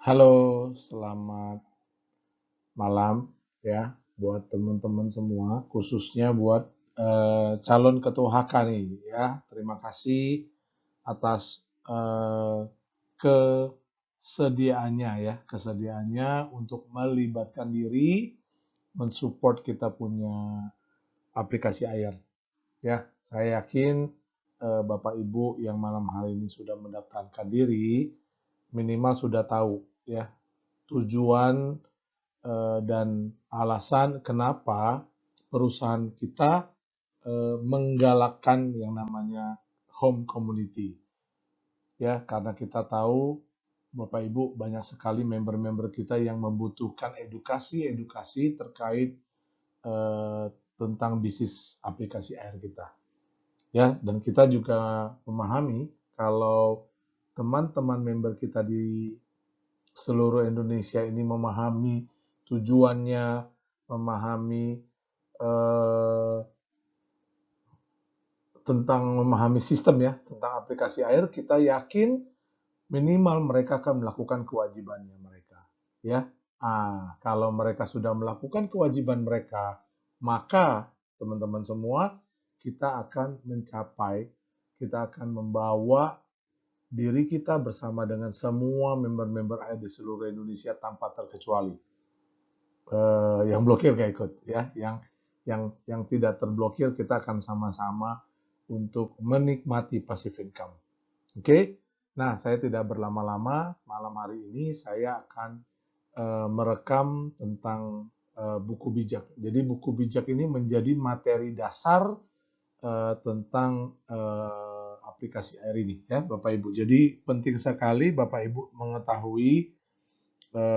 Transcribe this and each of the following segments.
Halo, selamat malam ya buat teman-teman semua, khususnya buat calon ketua HK nih ya. Terima kasih atas kesediaannya ya, kesediaannya untuk melibatkan diri, mensupport kita punya aplikasi air ya. Saya yakin Bapak Ibu yang malam hari ini sudah mendaftarkan diri, minimal sudah tahu ya tujuan dan alasan kenapa perusahaan kita menggalakkan yang namanya home community. Ya, karena kita tahu Bapak Ibu banyak sekali member-member kita yang membutuhkan edukasi-edukasi terkait eh, tentang bisnis aplikasi air kita. Ya, dan kita juga memahami kalau teman-teman member kita di seluruh Indonesia ini memahami tujuannya, memahami eh, tentang memahami sistem ya, tentang aplikasi air, kita yakin minimal mereka akan melakukan kewajibannya mereka. Ya, kalau mereka sudah melakukan kewajiban mereka, maka teman-teman semua kita akan mencapai, kita akan membawa diri kita bersama dengan semua member-member air di seluruh Indonesia tanpa terkecuali. Yang blokir nggak ikut ya, yang tidak terblokir kita akan sama-sama untuk menikmati passive income. Oke, nah saya tidak berlama-lama, malam hari ini saya akan merekam tentang buku bijak. Jadi buku bijak ini menjadi materi dasar tentang aplikasi air ini ya Bapak Ibu. Jadi penting sekali Bapak Ibu mengetahui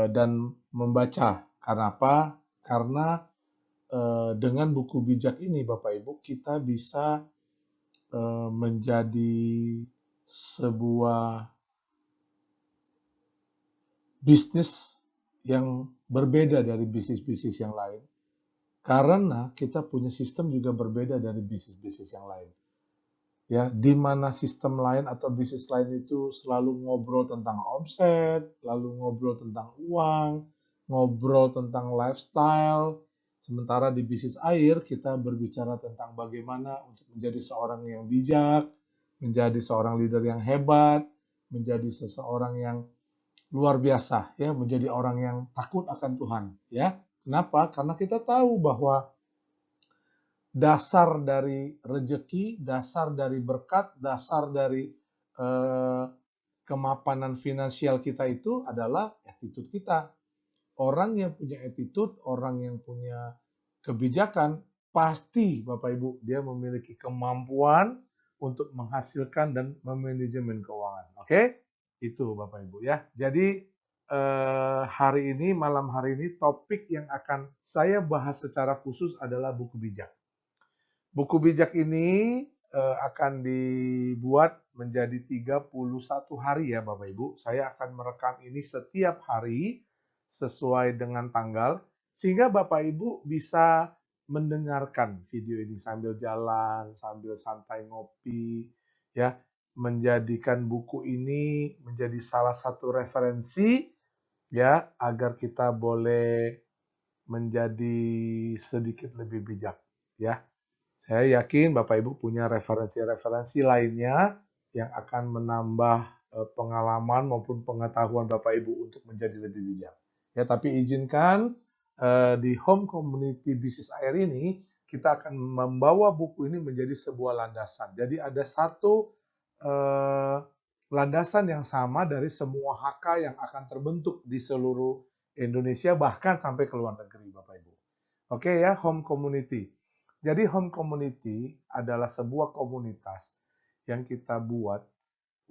dan membaca. Karena apa? Karena dengan buku bijak ini Bapak Ibu kita bisa menjadi sebuah bisnis yang berbeda dari bisnis-bisnis yang lain. Karena kita punya sistem juga berbeda dari bisnis-bisnis yang lain. Ya, di mana sistem lain atau bisnis lain itu selalu ngobrol tentang omset, lalu ngobrol tentang uang, ngobrol tentang lifestyle. Sementara di bisnis air kita berbicara tentang bagaimana untuk menjadi seorang yang bijak, menjadi seorang leader yang hebat, menjadi seseorang yang luar biasa ya, menjadi orang yang takut akan Tuhan ya. Kenapa? Karena kita tahu bahwa dasar dari rejeki, dasar dari berkat, dasar dari eh, kemapanan finansial kita itu adalah attitude kita. Orang yang punya attitude, orang yang punya kebijakan, pasti Bapak Ibu dia memiliki kemampuan untuk menghasilkan dan memanajemen keuangan. Oke? Itu Bapak Ibu ya. Jadi hari ini, malam hari ini topik yang akan saya bahas secara khusus adalah buku bijak. Buku bijak ini akan dibuat menjadi 31 hari ya Bapak Ibu. Saya akan merekam ini setiap hari sesuai dengan tanggal sehingga Bapak Ibu bisa mendengarkan video ini sambil jalan, sambil santai ngopi ya, menjadikan buku ini menjadi salah satu referensi ya agar kita boleh menjadi sedikit lebih bijak ya. Saya yakin Bapak Ibu punya referensi-referensi lainnya yang akan menambah pengalaman maupun pengetahuan Bapak Ibu untuk menjadi lebih bijak. Ya, tapi izinkan di Home Community Business Air ini kita akan membawa buku ini menjadi sebuah landasan. Jadi ada satu eh, landasan yang sama dari semua HK yang akan terbentuk di seluruh Indonesia bahkan sampai ke luar negeri Bapak Ibu. Oke ya, Home Community. Jadi home community adalah sebuah komunitas yang kita buat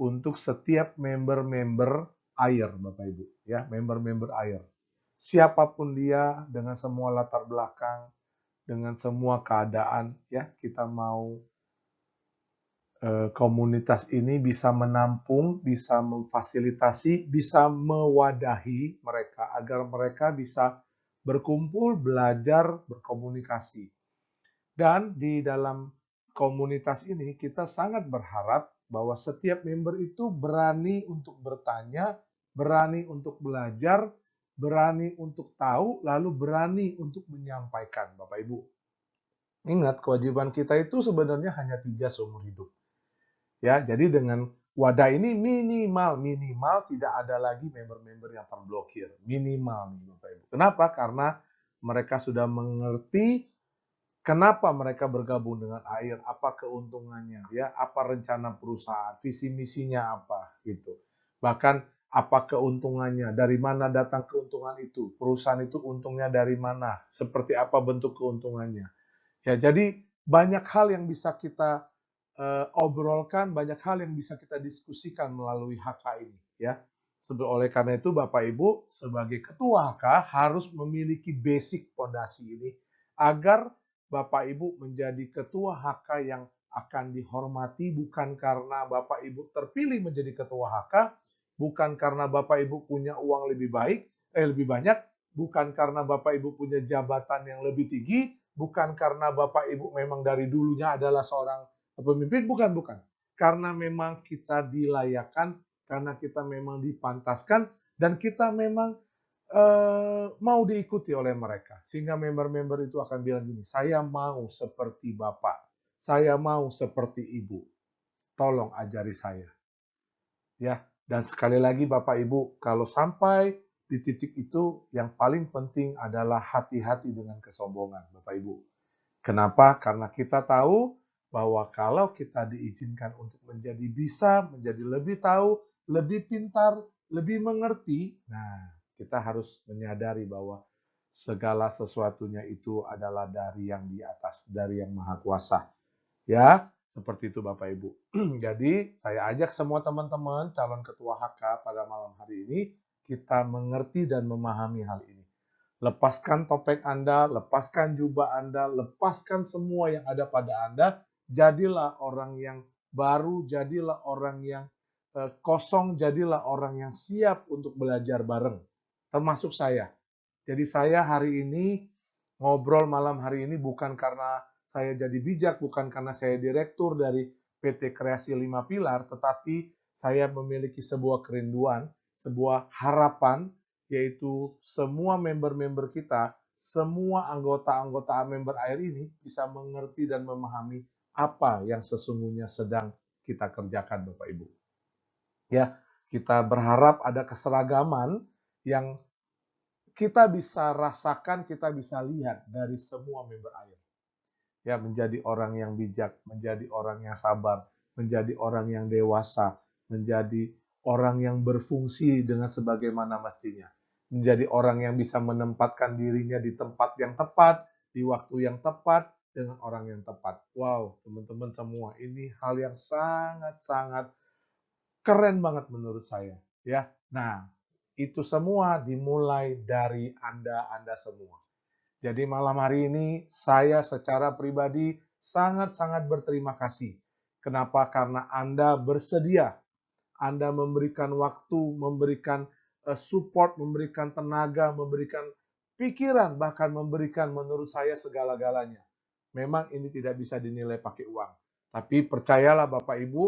untuk setiap member-member air, Bapak Ibu, ya, member-member air. Siapapun dia dengan semua latar belakang, dengan semua keadaan, ya, kita mau komunitas ini bisa menampung, bisa memfasilitasi, bisa mewadahi mereka agar mereka bisa berkumpul, belajar, berkomunikasi. Dan di dalam komunitas ini kita sangat berharap bahwa setiap member itu berani untuk bertanya berani untuk belajar, berani untuk tahu, lalu berani untuk menyampaikan, Bapak Ibu. Ingat, kewajiban kita itu sebenarnya hanya 3 seumur hidup. Ya, jadi dengan wadah ini minimal tidak ada lagi member-member yang terblokir. Minimal nih Bapak Ibu. Kenapa? Karena mereka sudah mengerti kenapa mereka bergabung dengan AIR, apa keuntungannya, ya, apa rencana perusahaan, visi misinya apa, gitu. Bahkan apa keuntungannya, dari mana datang keuntungan itu, perusahaan itu untungnya dari mana, seperti apa bentuk keuntungannya. Ya, jadi banyak hal yang bisa kita obrolkan, banyak hal yang bisa kita diskusikan melalui HK ini, ya. Oleh karena itu, Bapak Ibu sebagai ketua HK harus memiliki basic fondasi ini agar Bapak Ibu menjadi ketua HK yang akan dihormati bukan karena Bapak Ibu terpilih menjadi ketua HK, bukan karena Bapak Ibu punya uang lebih banyak, bukan karena Bapak Ibu punya jabatan yang lebih tinggi, bukan karena Bapak Ibu memang dari dulunya adalah seorang pemimpin, bukan. Karena memang kita dilayakan, karena kita memang dipantaskan, dan kita memang mau diikuti oleh mereka. Sehingga member-member itu akan bilang gini, saya mau seperti Bapak, saya mau seperti Ibu, tolong ajari saya. Ya, dan sekali lagi Bapak Ibu, kalau sampai di titik itu, yang paling penting adalah hati-hati dengan kesombongan, Bapak Ibu. Kenapa? Karena kita tahu bahwa kalau kita diizinkan untuk menjadi bisa, menjadi lebih tahu, lebih pintar, lebih mengerti, nah kita harus menyadari bahwa segala sesuatunya itu adalah dari yang di atas, dari yang maha kuasa. Ya, seperti itu Bapak Ibu. Jadi saya ajak semua teman-teman calon ketua HK pada malam hari ini, kita mengerti dan memahami hal ini. Lepaskan topeng Anda, lepaskan jubah Anda, lepaskan semua yang ada pada Anda. Jadilah orang yang baru, jadilah orang yang kosong, jadilah orang yang siap untuk belajar bareng. Termasuk saya. Jadi saya hari ini ngobrol malam hari ini bukan karena saya jadi bijak, bukan karena saya direktur dari PT Kreasi 5 Pilar, tetapi saya memiliki sebuah kerinduan, sebuah harapan, yaitu semua member-member kita, semua anggota-anggota member AIR ini bisa mengerti dan memahami apa yang sesungguhnya sedang kita kerjakan, Bapak Ibu. Ya, kita berharap ada keseragaman yang kita bisa rasakan, kita bisa lihat dari semua member AIR. Ya, menjadi orang yang bijak, menjadi orang yang sabar, menjadi orang yang dewasa, menjadi orang yang berfungsi dengan sebagaimana mestinya. Menjadi orang yang bisa menempatkan dirinya di tempat yang tepat, di waktu yang tepat, dengan orang yang tepat. Wow, teman-teman semua, ini hal yang sangat-sangat keren banget menurut saya. Ya, nah, itu semua dimulai dari Anda semua. Jadi malam hari ini saya secara pribadi sangat-sangat berterima kasih. Kenapa? Karena Anda bersedia. Anda memberikan waktu, memberikan support, memberikan tenaga, memberikan pikiran, bahkan memberikan menurut saya segala-galanya. Memang ini tidak bisa dinilai pakai uang. Tapi percayalah Bapak Ibu,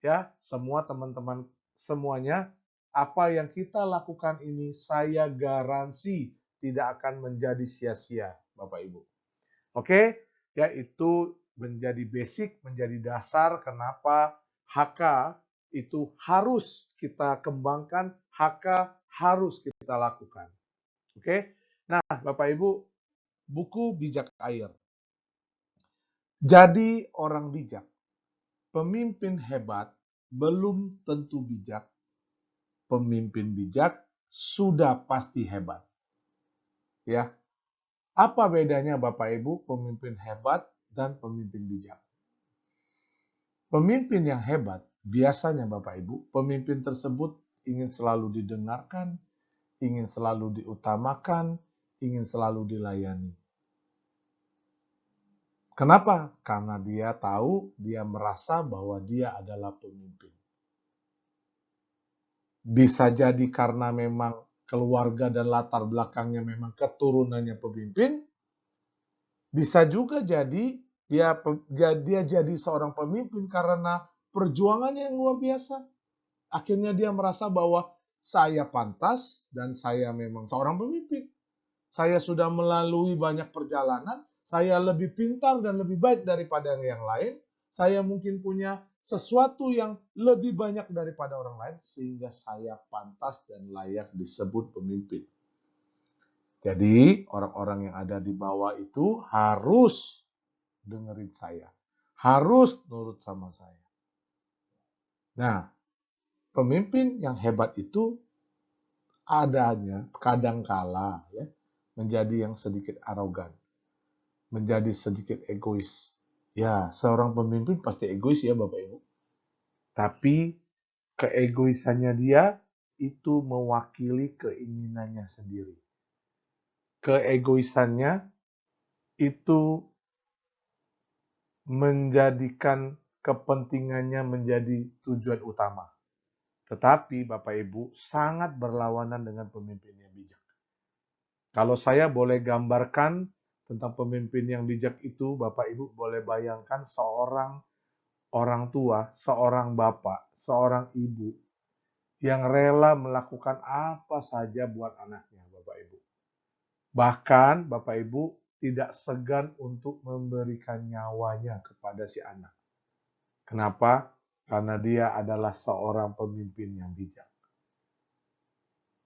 ya, semua teman-teman semuanya, apa yang kita lakukan ini saya garansi tidak akan menjadi sia-sia, Bapak Ibu. Oke, ya itu menjadi basic, menjadi dasar kenapa HK itu harus kita kembangkan, HK harus kita lakukan. Oke. Nah, Bapak Ibu, buku Bijak Air. Jadi orang bijak. Pemimpin hebat belum tentu bijak. Pemimpin bijak sudah pasti hebat. Ya. Apa bedanya Bapak Ibu pemimpin hebat dan pemimpin bijak? Pemimpin yang hebat biasanya Bapak Ibu, pemimpin tersebut ingin selalu didengarkan, ingin selalu diutamakan, ingin selalu dilayani. Kenapa? Karena dia tahu, dia merasa bahwa dia adalah pemimpin. Bisa jadi karena memang keluarga dan latar belakangnya memang keturunannya pemimpin. Bisa juga jadi dia jadi seorang pemimpin karena perjuangannya yang luar biasa. Akhirnya dia merasa bahwa saya pantas dan saya memang seorang pemimpin. Saya sudah melalui banyak perjalanan, saya lebih pintar dan lebih baik daripada yang lain, saya mungkin punya sesuatu yang lebih banyak daripada orang lain, sehingga saya pantas dan layak disebut pemimpin. Jadi, orang-orang yang ada di bawah itu harus dengerin saya, harus nurut sama saya. Nah, pemimpin yang hebat itu adanya kadangkala ya, menjadi yang sedikit arogan, menjadi sedikit egois. Ya, seorang pemimpin pasti egois ya Bapak Ibu. Tapi keegoisannya dia itu mewakili keinginannya sendiri. Keegoisannya itu menjadikan kepentingannya menjadi tujuan utama. Tetapi Bapak Ibu sangat berlawanan dengan pemimpin yang bijak. Kalau saya boleh gambarkan tentang pemimpin yang bijak itu, Bapak Ibu boleh bayangkan seorang orang tua, seorang bapak, seorang ibu yang rela melakukan apa saja buat anaknya, Bapak Ibu. Bahkan Bapak Ibu tidak segan untuk memberikan nyawanya kepada si anak. Kenapa? Karena dia adalah seorang pemimpin yang bijak.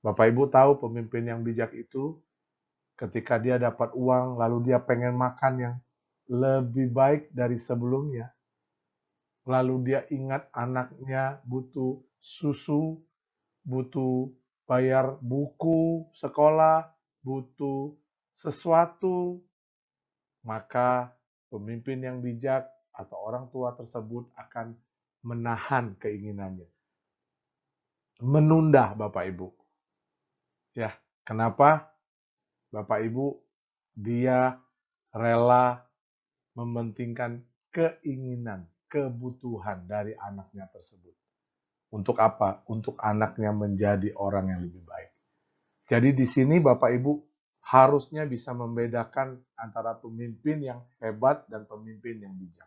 Bapak Ibu tahu pemimpin yang bijak itu ketika dia dapat uang lalu dia pengen makan yang lebih baik dari sebelumnya. Lalu dia ingat anaknya butuh susu, butuh bayar buku sekolah, butuh sesuatu, maka pemimpin yang bijak atau orang tua tersebut akan menahan keinginannya. Menunda Bapak Ibu. Ya, kenapa? Bapak Ibu, dia rela mementingkan keinginan, kebutuhan dari anaknya tersebut. Untuk apa? Untuk anaknya menjadi orang yang lebih baik. Jadi di sini Bapak Ibu harusnya bisa membedakan antara pemimpin yang hebat dan pemimpin yang bijak.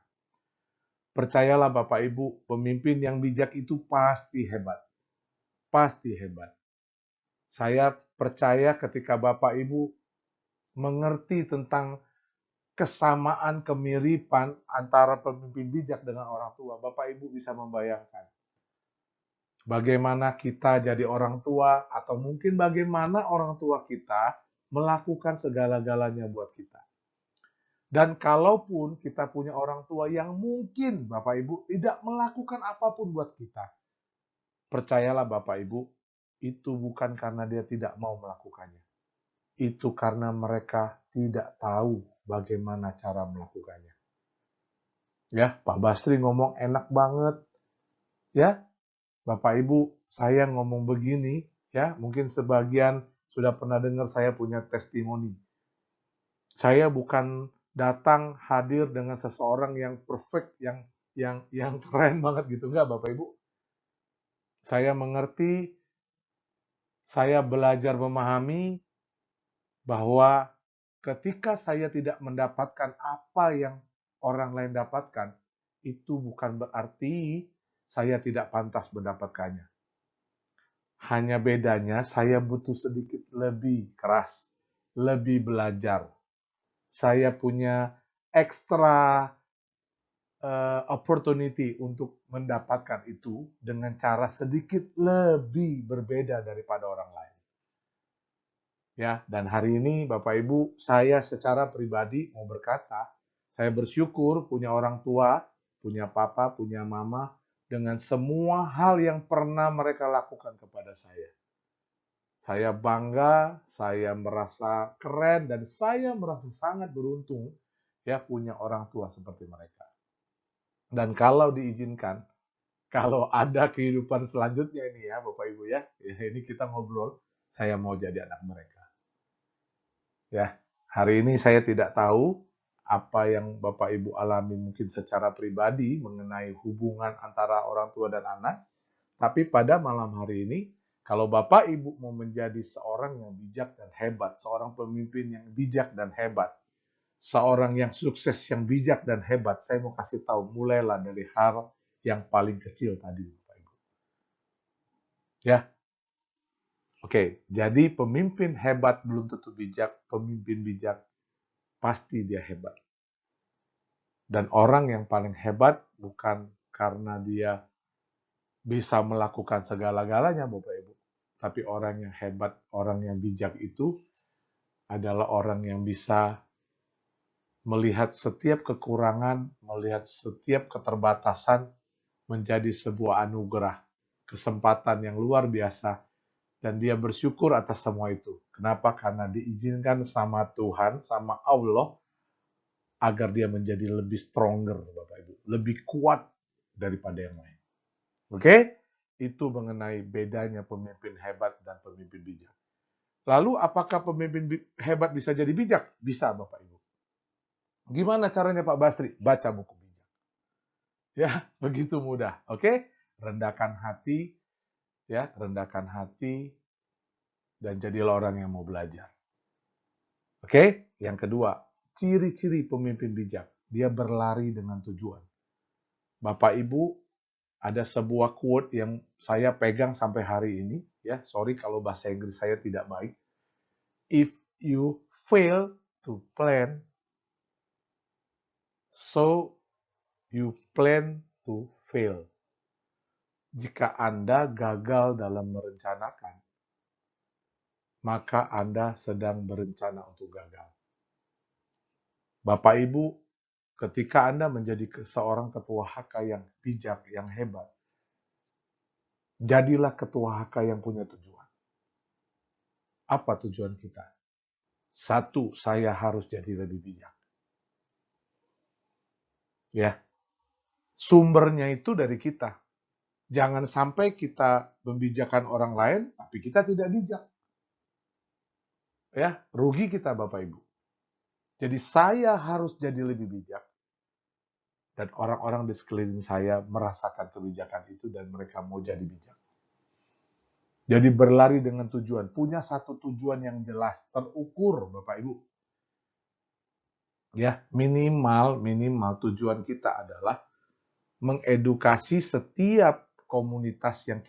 Percayalah Bapak Ibu, pemimpin yang bijak itu pasti hebat. Pasti hebat. Saya percaya ketika Bapak Ibu mengerti tentang kesamaan, kemiripan antara pemimpin bijak dengan orang tua, Bapak Ibu bisa membayangkan bagaimana kita jadi orang tua, atau mungkin bagaimana orang tua kita melakukan segala-galanya buat kita. Dan kalaupun kita punya orang tua yang mungkin Bapak Ibu tidak melakukan apapun buat kita, percayalah Bapak Ibu, itu bukan karena dia tidak mau melakukannya. Itu karena mereka tidak tahu bagaimana cara melakukannya. Ya, Pak Basri ngomong enak banget. Ya, Bapak Ibu, saya ngomong begini, ya, mungkin sebagian sudah pernah dengar saya punya testimoni. Saya bukan datang hadir dengan seseorang yang perfect, yang keren banget gitu, enggak Bapak Ibu. Saya mengerti, saya belajar memahami bahwa ketika saya tidak mendapatkan apa yang orang lain dapatkan, itu bukan berarti saya tidak pantas mendapatkannya. Hanya bedanya saya butuh sedikit lebih keras, lebih belajar. Saya punya ekstra opportunity untuk mendapatkan itu dengan cara sedikit lebih berbeda daripada orang lain. Ya, dan hari ini Bapak Ibu, saya secara pribadi mau berkata, saya bersyukur punya orang tua, punya papa, punya mama, dengan semua hal yang pernah mereka lakukan kepada saya. Saya bangga, saya merasa keren, dan saya merasa sangat beruntung ya punya orang tua seperti mereka. Dan kalau diizinkan, kalau ada kehidupan selanjutnya ini ya Bapak Ibu ya ini kita ngobrol, saya mau jadi anak mereka. Ya, hari ini saya tidak tahu apa yang Bapak Ibu alami mungkin secara pribadi mengenai hubungan antara orang tua dan anak, tapi pada malam hari ini, kalau Bapak Ibu mau menjadi seorang yang bijak dan hebat, seorang pemimpin yang bijak dan hebat, seorang yang sukses, yang bijak dan hebat, saya mau kasih tahu, mulailah dari hal yang paling kecil tadi, Bapak Ibu. Ya, Oke, jadi pemimpin hebat belum tentu bijak, pemimpin bijak pasti dia hebat. Dan orang yang paling hebat bukan karena dia bisa melakukan segala-galanya, Bapak Ibu. Tapi orang yang hebat, orang yang bijak itu adalah orang yang bisa melihat setiap kekurangan, melihat setiap keterbatasan menjadi sebuah anugerah, kesempatan yang luar biasa, dan dia bersyukur atas semua itu. Kenapa? Karena diizinkan sama Tuhan, sama Allah, agar dia menjadi lebih stronger, Bapak Ibu, lebih kuat daripada yang lain. Oke? Itu mengenai bedanya pemimpin hebat dan pemimpin bijak. Lalu apakah pemimpin hebat bisa jadi bijak? Bisa, Bapak Ibu. Gimana caranya Pak Basri? Baca buku bijak. Ya, begitu mudah. Oke? Rendahkan hati, ya, rendahkan hati dan jadilah orang yang mau belajar. Oke? Yang kedua, ciri-ciri pemimpin bijak. Dia berlari dengan tujuan. Bapak Ibu, ada sebuah quote yang saya pegang sampai hari ini, ya. Sorry kalau bahasa Inggris saya tidak baik. If you fail to plan, so you plan to fail. Jika Anda gagal dalam merencanakan, maka Anda sedang berencana untuk gagal. Bapak Ibu, ketika Anda menjadi seorang ketua HK yang bijak, yang hebat, jadilah ketua HK yang punya tujuan. Apa tujuan kita? Satu, saya harus jadi lebih bijak. Ya, sumbernya itu dari kita. Jangan sampai kita membijakkan orang lain, tapi kita tidak bijak. Ya, rugi kita Bapak Ibu. Jadi saya harus jadi lebih bijak. Dan orang-orang di sekeliling saya merasakan kebijakan itu dan mereka mau jadi bijak. Jadi berlari dengan tujuan. Punya satu tujuan yang jelas, terukur Bapak Ibu. Ya, minimal tujuan kita adalah mengedukasi setiap komunitas yang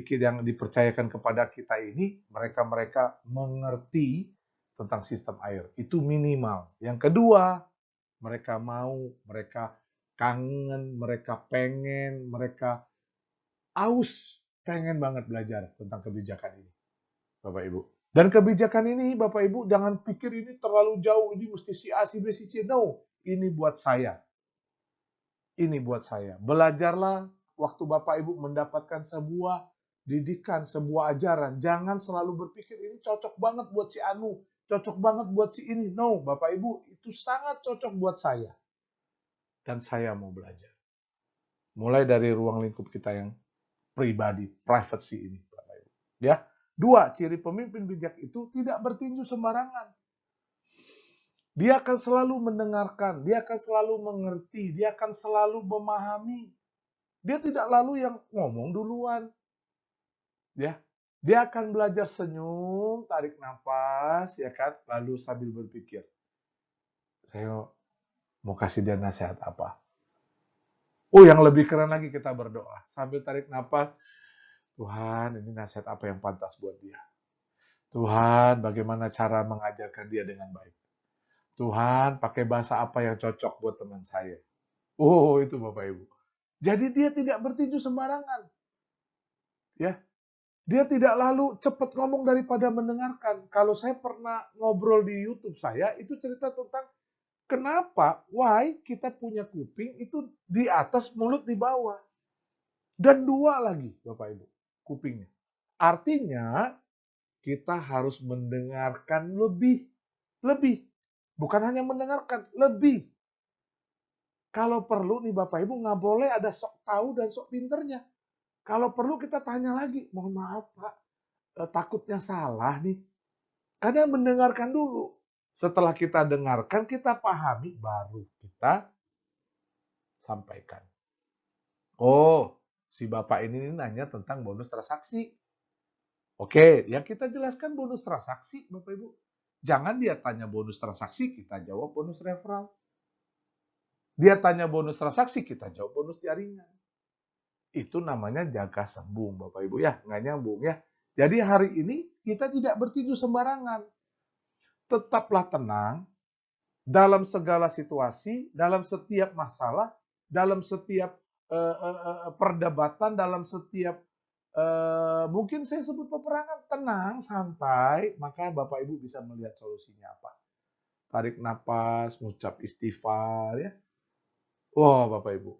yang dipercayakan kepada kita ini, mereka mengerti tentang sistem air. Itu minimal. Yang kedua, mereka mau, mereka kangen, mereka pengen, mereka pengen banget belajar tentang kebijakan ini, Bapak Ibu. Dan kebijakan ini, Bapak Ibu, jangan pikir ini terlalu jauh, ini mesti si A, si B, si C. No, ini buat saya. Ini buat saya. Belajarlah waktu Bapak Ibu mendapatkan sebuah didikan, sebuah ajaran. Jangan selalu berpikir ini cocok banget buat si Anu, cocok banget buat si ini. No, Bapak Ibu, itu sangat cocok buat saya. Dan saya mau belajar. Mulai dari ruang lingkup kita yang pribadi, privacy ini, Bapak Ibu. Ya. Dua, ciri pemimpin bijak itu tidak bertinju sembarangan. Dia akan selalu mendengarkan, dia akan selalu mengerti, dia akan selalu memahami. Dia tidak lalu yang ngomong duluan. Ya. Dia akan belajar senyum, tarik nafas, ya kan, lalu sambil berpikir, saya mau kasih dia nasihat apa. Oh, yang lebih keren lagi kita berdoa. Sambil tarik nafas, Tuhan, ini nasihat apa yang pantas buat dia. Tuhan, bagaimana cara mengajarkan dia dengan baik. Tuhan, pakai bahasa apa yang cocok buat teman saya. Oh, itu Bapak Ibu. Jadi dia tidak bertinju sembarangan. Ya, dia tidak lalu cepat ngomong daripada mendengarkan. Kalau saya pernah ngobrol di YouTube saya, itu cerita tentang kenapa, why kita punya kuping itu di atas, mulut di bawah. Dan dua lagi, Bapak Ibu, kupingnya. Artinya, kita harus mendengarkan lebih. Lebih. Bukan hanya mendengarkan, lebih. Kalau perlu nih Bapak Ibu, nggak boleh ada sok tahu dan sok pinternya. Kalau perlu kita tanya lagi, mohon maaf Pak, takutnya salah nih. Karena mendengarkan dulu. Setelah kita dengarkan, kita pahami, baru kita sampaikan. Oh, si Bapak ini nanya tentang bonus transaksi. Oke, yang kita jelaskan bonus transaksi, Bapak Ibu. Jangan dia tanya bonus transaksi, kita jawab bonus referral. Dia tanya bonus transaksi, kita jawab bonus jaringan. Itu namanya jaga sembung, Bapak Ibu ya. Nggak nyambung ya. Jadi hari ini kita tidak bertinju sembarangan. Tetaplah tenang dalam segala situasi, dalam setiap masalah, dalam setiap perdebatan, dalam setiap mungkin saya sebut peperangan, tenang, santai, maka Bapak Ibu bisa melihat solusinya apa. Tarik napas, mengucap istighfar, ya. Wah, Bapak Ibu.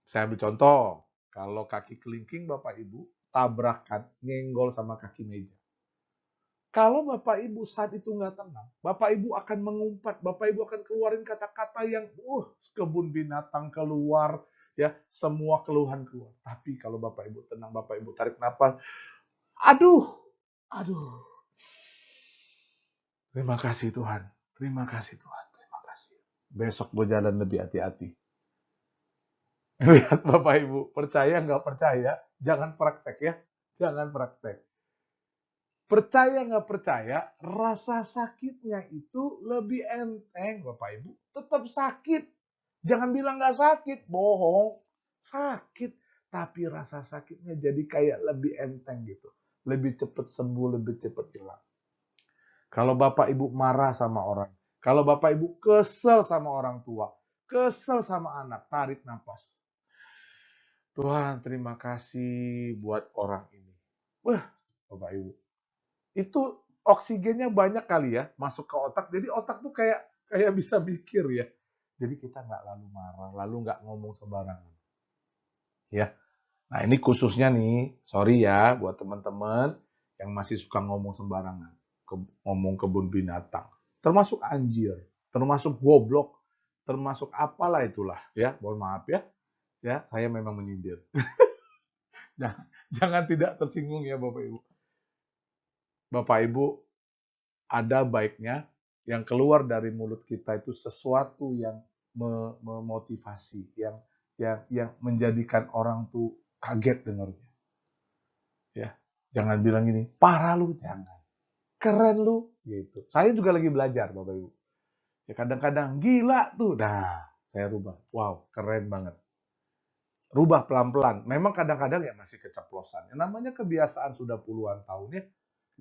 Saya ambil contoh, kalau kaki kelingking Bapak Ibu tabrakan, nyenggol sama kaki meja. Kalau Bapak Ibu saat itu nggak tenang, Bapak Ibu akan mengumpat, Bapak Ibu akan keluarin kata-kata yang, kebun binatang keluar, ya, semua keluhan keluar. Tapi kalau Bapak Ibu tenang, Bapak Ibu tarik napas, aduh, aduh, terima kasih Tuhan, terima kasih Tuhan, terima kasih. Besok gue jalan lebih hati-hati. Lihat Bapak Ibu, percaya nggak percaya, jangan praktek ya, jangan praktek. Percaya nggak percaya, rasa sakitnya itu lebih enteng, Bapak Ibu. Tetap sakit. Jangan bilang nggak sakit, bohong. Sakit, tapi rasa sakitnya jadi kayak lebih enteng gitu. Lebih cepat sembuh, lebih cepat hilang. Kalau Bapak Ibu marah sama orang, kalau Bapak Ibu kesel sama orang tua, kesel sama anak, tarik nafas. Tuhan, terima kasih buat orang ini. Wah, Bapak Ibu, itu oksigennya banyak kali ya masuk ke otak. Jadi otak tuh kayak kayak bisa mikir ya. Jadi kita nggak lalu marah, lalu nggak ngomong sembarangan. Ya. Nah ini khususnya nih, sorry ya buat teman-teman yang masih suka ngomong sembarangan, ngomong kebun binatang, termasuk anjir, termasuk goblok, termasuk apalah itulah ya. Mohon maaf ya, ya saya memang menyindir. jangan, jangan tidak tersinggung ya Bapak Ibu. Bapak Ibu, ada baiknya yang keluar dari mulut kita itu sesuatu yang memotivasi, yang menjadikan orang tuh kaget dengarnya. Ya, jangan bilang gini, parah lu, jangan. Keren lu, gitu. Saya juga lagi belajar, Bapak Ibu. Ya kadang-kadang gila tuh, dah saya rubah. Wow, keren banget. Rubah pelan-pelan. Memang kadang-kadang ya masih keceplosan. Yang namanya kebiasaan sudah puluhan tahun ya.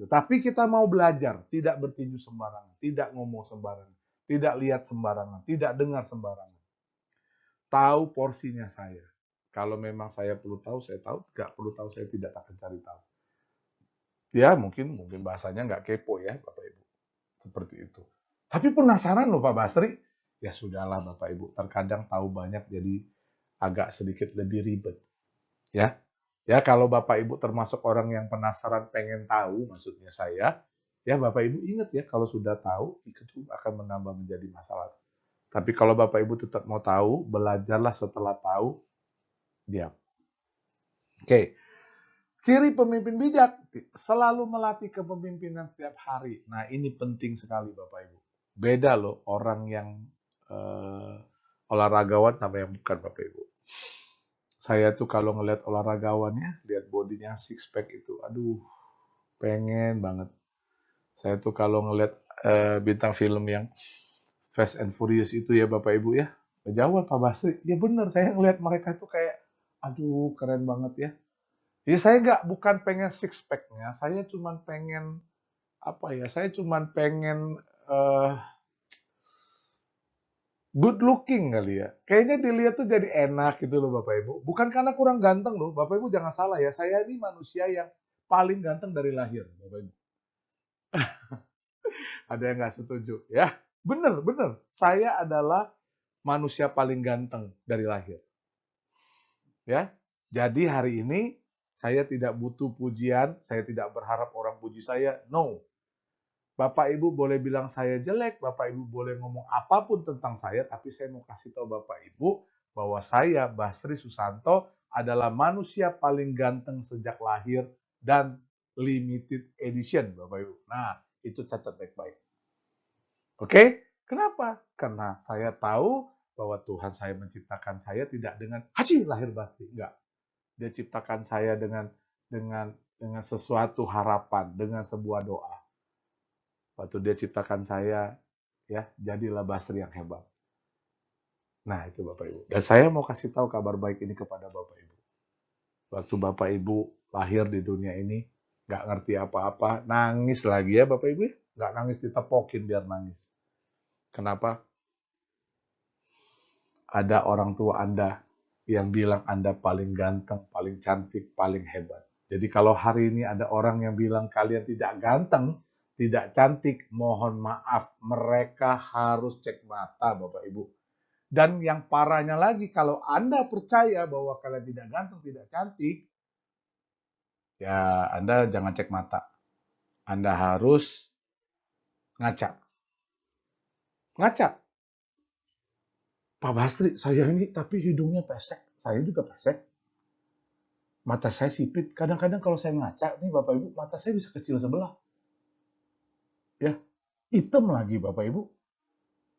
Tapi kita mau belajar, tidak bertinju sembarangan, tidak ngomong sembarangan, tidak lihat sembarangan, tidak dengar sembarangan. Tahu porsinya saya. Kalau memang saya perlu tahu, saya tahu. Nggak perlu tahu, saya tidak akan cari tahu. Ya, mungkin bahasanya nggak kepo ya, Bapak Ibu. Seperti itu. Tapi penasaran loh Pak Basri. Ya sudahlah Bapak Ibu. Terkadang tahu banyak jadi agak sedikit lebih ribet. Ya, ya kalau Bapak Ibu termasuk orang yang penasaran pengen tahu, maksudnya saya, ya Bapak Ibu ingat ya kalau sudah tahu itu akan menambah menjadi masalah. Tapi kalau Bapak Ibu tetap mau tahu, belajarlah setelah tahu, diam. Oke. Ciri pemimpin bijak selalu melatih kepemimpinan setiap hari. Nah, ini penting sekali Bapak Ibu. Beda loh orang yang olahragawan sama yang bukan Bapak Ibu. Saya tuh kalau ngelihat olahragawannya, lihat bodinya six pack itu, aduh, pengen banget. Saya tuh kalau ngelihat bintang film yang Fast and Furious itu ya Bapak Ibu ya, jawab Pak Basri, ya bener, saya ngelihat mereka tuh kayak, aduh, keren banget ya. Ya saya bukan pengen six pack-nya, saya cuman pengen apa ya? Saya cuman pengen good looking kali ya. Kayaknya dilihat tuh jadi enak gitu loh Bapak Ibu. Bukan karena kurang ganteng loh, Bapak Ibu jangan salah ya. Saya ini manusia yang paling ganteng dari lahir, Bapak Ibu. Ada yang nggak setuju ya? Bener, bener. Saya adalah manusia paling ganteng dari lahir. Ya. Jadi hari ini saya tidak butuh pujian, saya tidak berharap orang puji saya. No. Bapak Ibu boleh bilang saya jelek, Bapak Ibu boleh ngomong apapun tentang saya, tapi saya mau kasih tahu Bapak Ibu bahwa saya, Basri Susanto, adalah manusia paling ganteng sejak lahir dan limited edition, Bapak Ibu. Nah, itu catat baik-baik. Oke? Kenapa? Karena saya tahu bahwa Tuhan saya menciptakan saya tidak dengan haji lahir Basri, enggak. Dia ciptakan saya dengan sesuatu harapan, dengan sebuah doa. Waktu dia ciptakan saya, ya jadilah Basri yang hebat. Nah itu Bapak Ibu. Dan saya mau kasih tahu kabar baik ini kepada Bapak Ibu. Waktu Bapak Ibu lahir di dunia ini, nggak ngerti apa-apa, nangis lagi ya Bapak Ibu, nggak nangis ditepokin biar nangis. Kenapa? Ada orang tua Anda yang bilang Anda paling ganteng, paling cantik, paling hebat. Jadi kalau hari ini ada orang yang bilang kalian tidak ganteng, tidak cantik, mohon maaf, mereka harus cek mata Bapak Ibu. Dan yang parahnya lagi, kalau Anda percaya bahwa kalian tidak ganteng, tidak cantik, ya Anda jangan cek mata. Anda harus ngaca. Ngaca. Pak Bastri, saya ini tapi hidungnya pesek. Saya juga pesek. Mata saya sipit. Kadang-kadang kalau saya ngaca nih Bapak Ibu, mata saya bisa kecil sebelah. Ya, hitam lagi Bapak Ibu.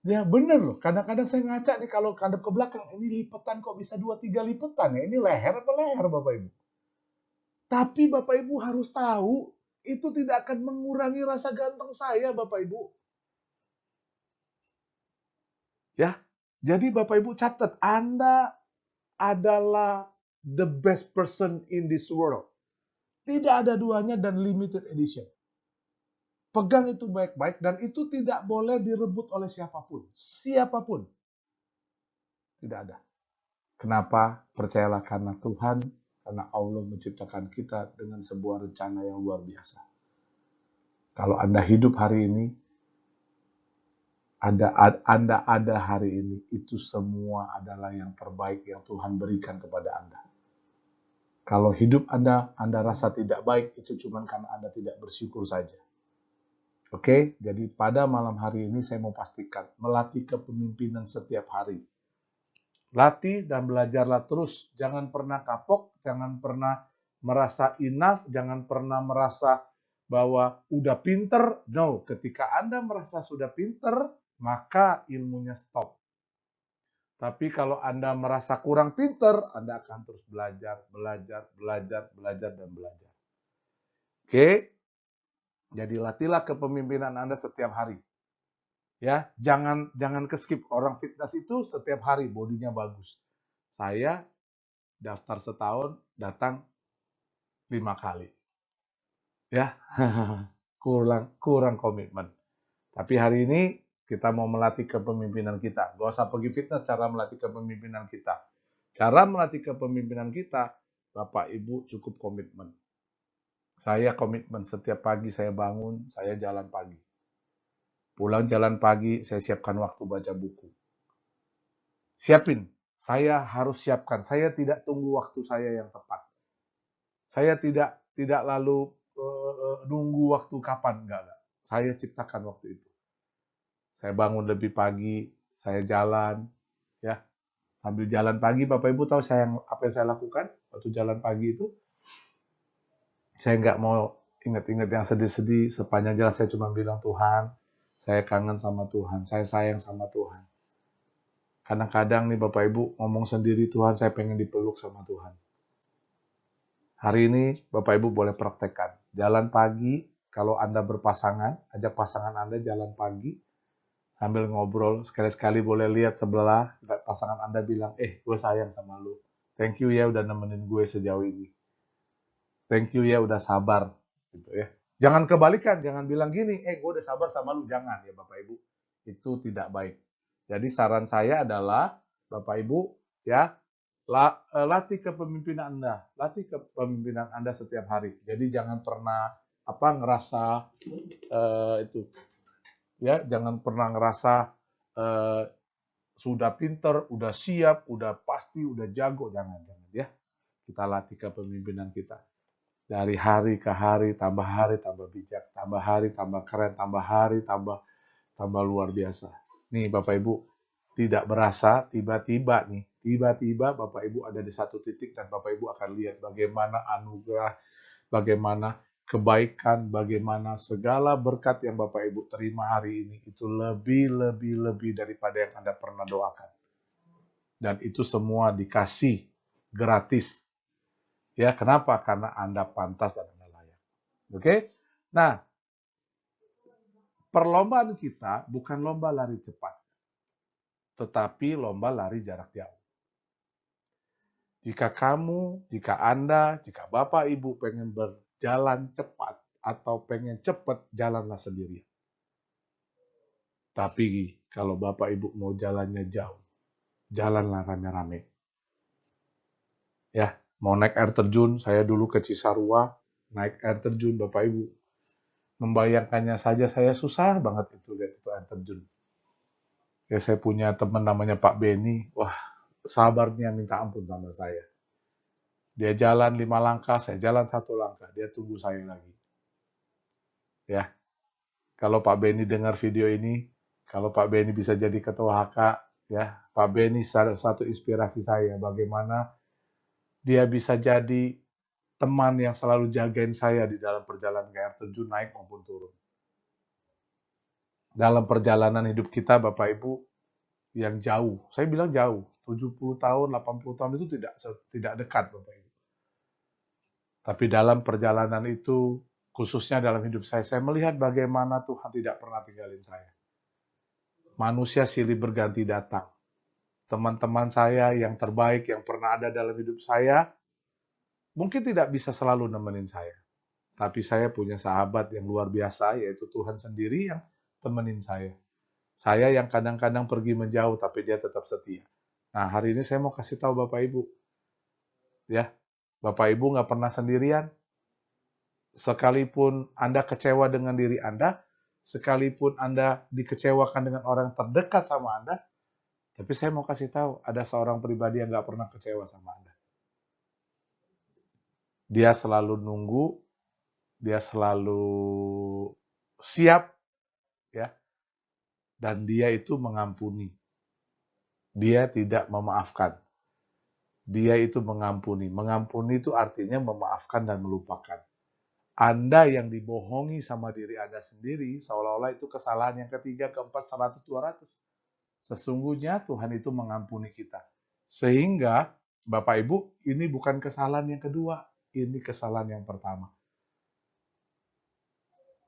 Ya bener loh. Kadang-kadang saya ngaca nih kalau kadang ke belakang, ini lipetan kok bisa 2-3 lipetan ya. Ini leher apa leher Bapak Ibu. Tapi Bapak Ibu harus tahu, itu tidak akan mengurangi rasa ganteng saya Bapak Ibu. Ya, jadi Bapak Ibu catat, Anda adalah the best person in this world. Tidak ada duanya dan limited edition. Pegang itu baik-baik dan itu tidak boleh direbut oleh siapapun. Siapapun. Tidak ada. Kenapa? Percayalah karena Tuhan, karena Allah menciptakan kita dengan sebuah rencana yang luar biasa. Kalau Anda hidup hari ini, Anda ada hari ini, itu semua adalah yang terbaik yang Tuhan berikan kepada Anda. Kalau hidup Anda rasa tidak baik, itu cuma karena Anda tidak bersyukur saja. Oke, jadi pada malam hari ini saya mau pastikan, melatih kepemimpinan setiap hari. Latih dan belajarlah terus, jangan pernah kapok, jangan pernah merasa enough, jangan pernah merasa bahwa udah pinter. No, ketika Anda merasa sudah pinter, maka ilmunya stop. Tapi kalau Anda merasa kurang pinter, Anda akan terus belajar, dan belajar. Oke? Jadi latihlah kepemimpinan Anda setiap hari. Ya, jangan keskip. Orang fitness itu setiap hari bodinya bagus. Saya daftar setahun datang 5 kali. Ya, kurang komitmen. Tapi hari ini kita mau melatih kepemimpinan kita. Gak usah pergi fitness, cara melatih kepemimpinan kita. Cara melatih kepemimpinan kita, Bapak Ibu cukup komitmen. Saya komitmen setiap pagi saya bangun, saya jalan pagi. Pulang jalan pagi, saya siapkan waktu baca buku. Siapin, saya harus siapkan. Saya tidak tunggu waktu saya yang tepat. Saya tidak lalu nunggu waktu kapan, enggak. Saya ciptakan waktu itu. Saya bangun lebih pagi, saya jalan, ya. Sambil jalan pagi, Bapak Ibu tahu apa yang saya lakukan waktu jalan pagi itu? Saya nggak mau ingat-ingat yang sedih-sedih. Sepanjang jalan saya cuma bilang, Tuhan, saya kangen sama Tuhan, saya sayang sama Tuhan. Kadang-kadang nih Bapak Ibu ngomong sendiri, Tuhan saya pengen dipeluk sama Tuhan. Hari ini Bapak Ibu boleh praktekkan. Jalan pagi, kalau Anda berpasangan, ajak pasangan Anda jalan pagi, sambil ngobrol, sekali-sekali boleh lihat sebelah, pasangan Anda bilang, gue sayang sama lu. Thank you ya udah nemenin gue sejauh ini. Thank you ya udah sabar. Gitu ya. Jangan kebalikan, jangan bilang gini, gue udah sabar sama lu. Jangan ya Bapak Ibu. Itu tidak baik. Jadi saran saya adalah, Bapak Ibu, ya, latih kepemimpinan Anda. Latih kepemimpinan Anda setiap hari. Jadi jangan pernah ngerasa itu. Ya, jangan pernah ngerasa sudah pinter, udah siap, udah pasti, udah jago. Jangan ya. Kita latih kepemimpinan kita. Dari hari ke hari tambah bijak, tambah hari tambah keren, tambah hari tambah luar biasa. Nih Bapak Ibu, tidak berasa tiba-tiba Bapak Ibu ada di satu titik dan Bapak Ibu akan lihat bagaimana anugerah, bagaimana kebaikan, bagaimana segala berkat yang Bapak Ibu terima hari ini itu lebih daripada yang Anda pernah doakan. Dan itu semua dikasih gratis. Ya, kenapa? Karena Anda pantas dan Anda layak. Oke? Nah, perlombaan kita bukan lomba lari cepat, tetapi lomba lari jarak jauh. Jika Anda, jika Bapak Ibu pengen jalan cepat atau pengen cepat, jalanlah sendirian. Tapi kalau Bapak Ibu mau jalannya jauh, jalanlah rame-rame. Ya, mau naik air terjun, saya dulu ke Cisarua, naik air terjun Bapak Ibu. Membayangkannya saja saya susah banget itu lihat itu air terjun. Ya saya punya teman namanya Pak Beni, wah sabarnya minta ampun sama saya. Dia jalan 5 langkah, saya jalan 1 langkah, dia tunggu saya lagi. Ya, kalau Pak Beni dengar video ini, kalau Pak Beni bisa jadi ketua HK, ya Pak Beni salah satu inspirasi saya bagaimana dia bisa jadi teman yang selalu jagain saya di dalam perjalanan ke air terjun naik maupun turun. Dalam perjalanan hidup kita Bapak Ibu yang jauh, saya bilang jauh, 70 tahun, 80 tahun itu tidak dekat Bapak Ibu. Tapi dalam perjalanan itu, khususnya dalam hidup saya melihat bagaimana Tuhan tidak pernah tinggalin saya. Manusia silih berganti datang. Teman-teman saya yang terbaik yang pernah ada dalam hidup saya, mungkin tidak bisa selalu nemenin saya. Tapi saya punya sahabat yang luar biasa, yaitu Tuhan sendiri yang temenin saya. Saya yang kadang-kadang pergi menjauh, tapi dia tetap setia. Nah, hari ini saya mau kasih tahu Bapak Ibu. Ya, Bapak Ibu nggak pernah sendirian. Sekalipun Anda kecewa dengan diri Anda, sekalipun Anda dikecewakan dengan orang terdekat sama Anda, tapi saya mau kasih tahu, ada seorang pribadi yang nggak pernah kecewa sama Anda. Dia selalu nunggu, dia selalu siap, ya, dan dia itu mengampuni. Dia tidak memaafkan. Dia itu mengampuni. Mengampuni itu artinya memaafkan dan melupakan. Anda yang dibohongi sama diri Anda sendiri, seolah-olah itu kesalahan yang ketiga, keempat, 100, 200. Sesungguhnya Tuhan itu mengampuni kita. Sehingga, Bapak Ibu, ini bukan kesalahan yang kedua, ini kesalahan yang pertama.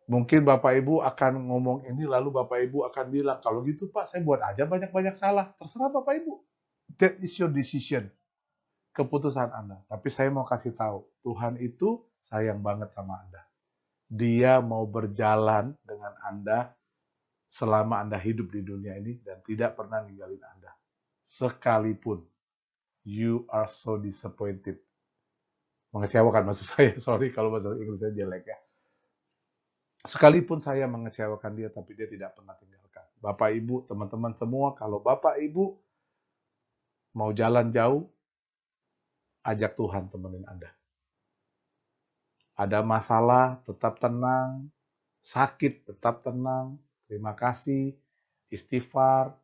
Mungkin Bapak Ibu akan ngomong ini, lalu Bapak Ibu akan bilang, kalau gitu Pak, saya buat aja banyak-banyak salah. Terserah Bapak Ibu. That is your decision. Keputusan Anda. Tapi saya mau kasih tahu, Tuhan itu sayang banget sama Anda. Dia mau berjalan dengan Anda selama Anda hidup di dunia ini dan tidak pernah ninggalin Anda. Sekalipun you are so disappointed. Mengecewakan maksud saya, sorry kalau bahasa Inggrisnya jelek ya. Sekalipun saya mengecewakan dia, tapi dia tidak pernah tinggalkan. Bapak Ibu, teman-teman semua, kalau Bapak Ibu mau jalan jauh, ajak Tuhan temenin Anda. Ada masalah, tetap tenang. Sakit, tetap tenang. Terima kasih. Istighfar.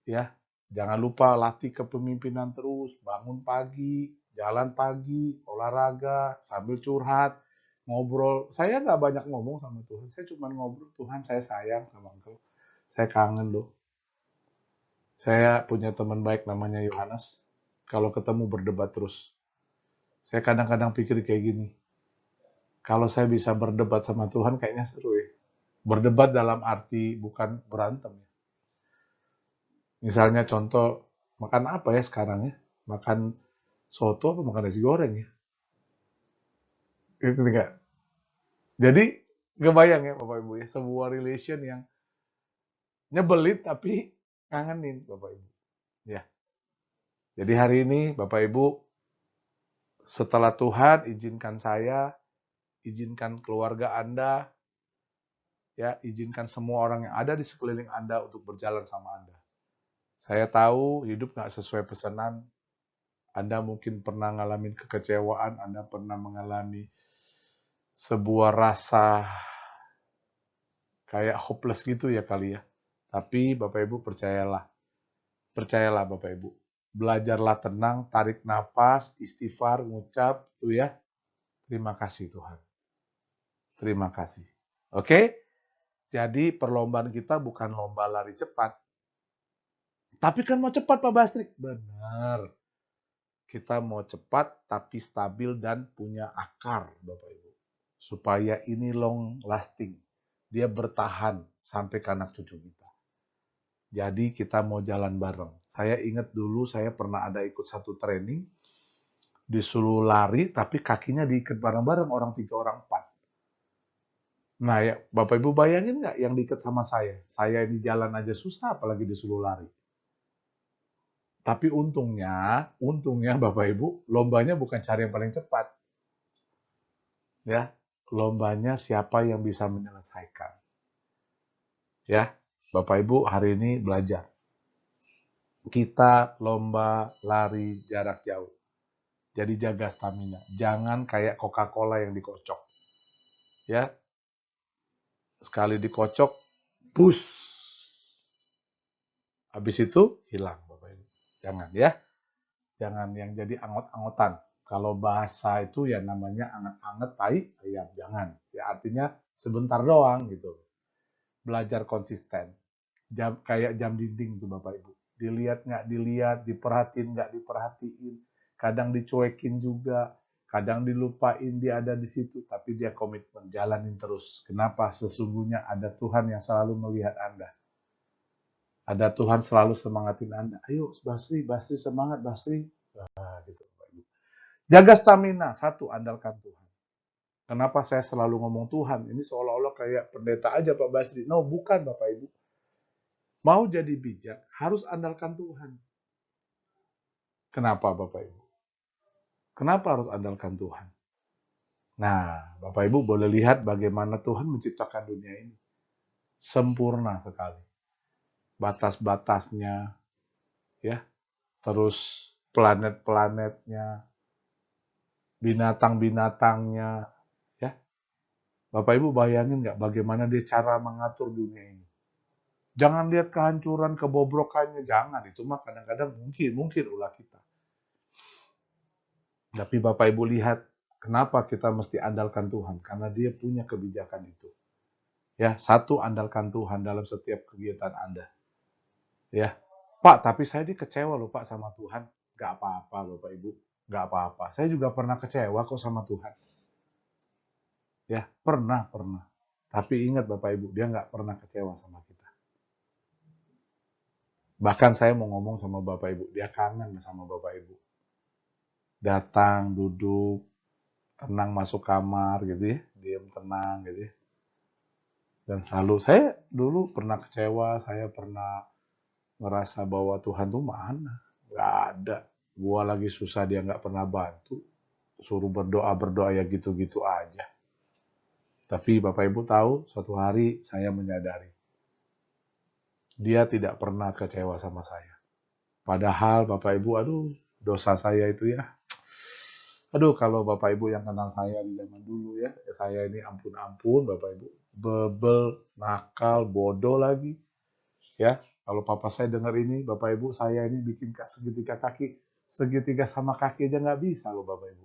Ya, jangan lupa latih kepemimpinan terus. Bangun pagi, jalan pagi, olahraga, sambil curhat, ngobrol. Saya nggak banyak ngomong sama Tuhan. Saya cuma ngobrol, Tuhan saya sayang sama Engkau. Saya kangen loh. Saya punya teman baik namanya Yohanes. Kalau ketemu berdebat terus. Saya kadang-kadang pikir kayak gini. Kalau saya bisa berdebat sama Tuhan kayaknya seru ya. Berdebat dalam arti bukan berantem ya. Misalnya contoh, makan apa ya sekarang ya? Makan soto atau makan nasi goreng ya? Itu enggak. Jadi kebayang ya Bapak Ibu ya, sebuah relation yang nyebelin tapi ngangenin Bapak Ibu. Ya. Jadi hari ini Bapak Ibu, setelah Tuhan izinkan saya, izinkan keluarga Anda, ya, izinkan semua orang yang ada di sekeliling Anda untuk berjalan sama Anda. Saya tahu hidup nggak sesuai pesanan. Anda mungkin pernah ngalamin kekecewaan, Anda pernah mengalami sebuah rasa kayak hopeless gitu ya kali ya. Tapi Bapak Ibu percayalah. Percayalah Bapak Ibu. Belajarlah tenang, tarik nafas, istighfar, ngucap tuh ya. Terima kasih Tuhan. Terima kasih. Oke? Jadi perlombaan kita bukan lomba lari cepat. Tapi kan mau cepat Pak Bastri. Benar. Kita mau cepat tapi stabil dan punya akar Bapak Ibu. Supaya ini long lasting. Dia bertahan sampai ke anak cucu kita. Jadi kita mau jalan bareng. Saya ingat dulu saya pernah ada ikut satu training disuruh lari, tapi kakinya diikat bareng-bareng orang 3, orang 4. Nah ya, Bapak Ibu bayangin nggak yang diikat sama saya? Saya ini jalan aja susah, apalagi disuruh lari. Tapi untungnya Bapak Ibu, lombanya bukan cari yang paling cepat. Ya, lombanya siapa yang bisa menyelesaikan. Ya, Bapak Ibu hari ini belajar. Kita lomba lari jarak jauh. Jadi jaga stamina. Jangan kayak Coca-Cola yang dikocok. Ya, sekali dikocok, push. Habis itu hilang Bapak Ibu. Jangan ya. Jangan yang jadi angot-angotan. Kalau bahasa itu ya namanya anget-anget tai ayam. Jangan. Ya artinya sebentar doang gitu. Belajar konsisten. Kayak jam dinding tuh Bapak Ibu. Dilihat nggak dilihat, diperhatiin nggak diperhatiin. Kadang dicuekin juga. Kadang dilupain dia ada di situ, tapi dia komitmen jalanin terus. Kenapa? Sesungguhnya ada Tuhan yang selalu melihat Anda. Ada Tuhan selalu semangatin Anda. Ayo, Basri, Basri semangat, Basri. Nah, gitu, Bapak Ibu. Jaga stamina. Satu, andalkan Tuhan. Kenapa saya selalu ngomong Tuhan? Ini seolah-olah kayak pendeta aja Pak Basri. No, bukan Bapak Ibu. Mau jadi bijak, harus andalkan Tuhan. Kenapa Bapak Ibu? Kenapa harus andalkan Tuhan? Nah, Bapak Ibu boleh lihat bagaimana Tuhan menciptakan dunia ini. Sempurna sekali. Batas-batasnya, ya, terus planet-planetnya, binatang-binatangnya, ya. Bapak Ibu bayangin nggak bagaimana dia cara mengatur dunia ini. Jangan lihat kehancuran, kebobrokannya, jangan. Itu mah kadang-kadang mungkin ulah kita. Tapi Bapak Ibu lihat, kenapa kita mesti andalkan Tuhan? Karena dia punya kebijakan itu. Ya, satu, andalkan Tuhan dalam setiap kegiatan Anda. Ya, Pak, tapi saya kecewa loh Pak sama Tuhan. Gak apa-apa Bapak Ibu, gak apa-apa. Saya juga pernah kecewa kok sama Tuhan. Ya, pernah. Tapi ingat Bapak Ibu, dia gak pernah kecewa sama kita. Bahkan saya mau ngomong sama Bapak Ibu, dia kangen sama Bapak Ibu. Datang, duduk, tenang masuk kamar gitu ya, diam tenang gitu ya. Dan selalu saya dulu pernah kecewa, saya pernah ngerasa bahwa Tuhan tuh mana? Gak ada. Gua lagi susah dia gak pernah bantu. Suruh berdoa ya gitu-gitu aja. Tapi Bapak Ibu tahu, suatu hari saya menyadari. Dia tidak pernah kecewa sama saya. Padahal Bapak Ibu, aduh, dosa saya itu ya. Aduh, kalau Bapak Ibu yang kenal saya di zaman dulu ya, saya ini ampun-ampun Bapak Ibu. Bebel, nakal, bodoh lagi. Ya, kalau papa saya dengar ini, Bapak Ibu, saya ini bikin segitiga sama kaki aja nggak bisa loh Bapak Ibu.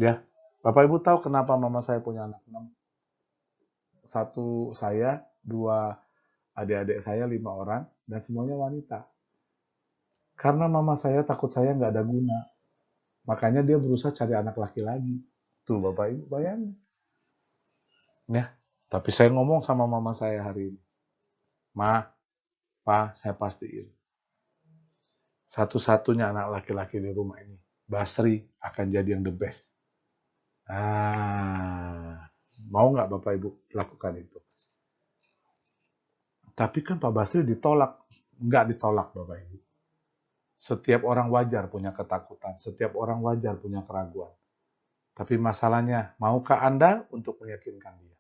Ya, Bapak Ibu tahu kenapa mama saya punya anak 6? Satu saya, 2 adik-adik saya, 5 orang, dan semuanya wanita. Karena mama saya takut saya nggak ada guna. Makanya dia berusaha cari anak laki lagi. Tuh Bapak Ibu bayangin. Ya, tapi saya ngomong sama mama saya hari ini. Ma, Pa, saya pastiin. Satu-satunya anak laki-laki di rumah ini, Basri akan jadi yang the best. Mau nggak Bapak Ibu lakukan itu? Tapi kan Pak Basri ditolak. Nggak ditolak Bapak Ibu. Setiap orang wajar punya ketakutan. Setiap orang wajar punya keraguan. Tapi masalahnya, maukah Anda untuk meyakinkan dia?